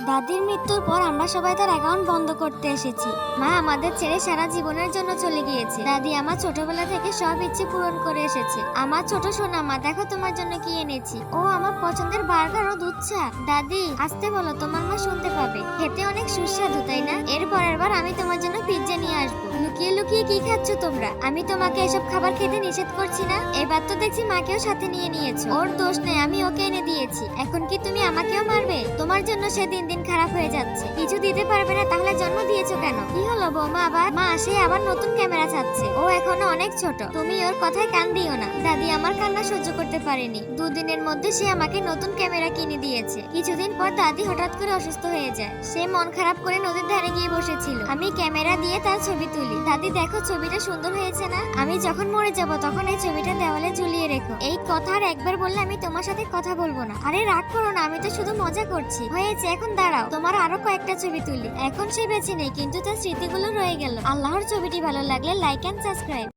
দাদির মৃত্যুর পর আমরা সবাই তার অ্যাকাউন্ট বন্ধ করতে এসেছি। মা আমাদের ছেড়ে সারা জীবনের জন্য চলে গিয়েছে। দাদি আমার ছোটবেলা থেকে সব ইচ্ছে পূরণ করে এসেছে। আমার ছোট সোনা মা, দেখো তোমার জন্য কি এনেছি। ও আমার পছন্দের বার্গার ও দুধ চা। দাদি আসতে বলো, তোমার মা শুনতে পাবে। খেতে অনেক সুস্বাদু, তাই না? এর পরের বার আমি তোমার জন্য পিৎজা নিয়ে আসবো। লুকিয়ে লুকিয়ে কি খাচ্ছ তোমরা? আমি তোমাকে এসব খাবার খেতে নিষেধ করছি না। এবার তো দেখছি মাকেও সাথে নিয়ে নিয়েছো। ওর দোষ নেই, আমি ওকে এনে দিয়েছি। এখন কি তুমি আমাকেও মারবে? তোমার জন্য সে দিন দিন খারাপ হয়ে যাচ্ছে। কিছু দিতে পারবে না, তাহলে জন্ম দিয়েছো কেন? কি হলো বৌমা আবার? মা সে আবার নতুন ক্যামেরা চাচ্ছে। ও এখনো অনেক ছোট, তুমি ওর কথায় কান দিও না। দাদি আমার কান্না সহ্য করতে পারেনি। দুদিনের মধ্যে সে আমাকে নতুন ক্যামেরা কিনে দিয়েছে। কিছুদিন পর দাদি হঠাৎ করে অসুস্থ হয়ে যায়। সে মন খারাপ করে নদীর ধারে গিয়ে বসেছিল। আমি ক্যামেরা দিয়ে তার ছবি তুলি। দাদি দেখো ছবিটা সুন্দর হয়েছে না? আমি যখন মরে যাব তখন এই ছবিটা দেওয়ালে ঝুলিয়ে রেখো। এই কথা আর একবার বললে আমি তোমার সাথে কথা বলবো না। আরে রাগ করো না, আমি তো শুধু মজা করছি। হয়েছে, এখন দাঁড়াও, তোমার আরো কয়েকটা ছবি তুলি। এখন সে বেঁচে নেই, কিন্তু তার স্মৃতিগুলো রয়ে গেল। আল্লাহর ছবিটি ভালো লাগলে লাইক এন্ড সাবস্ক্রাইব।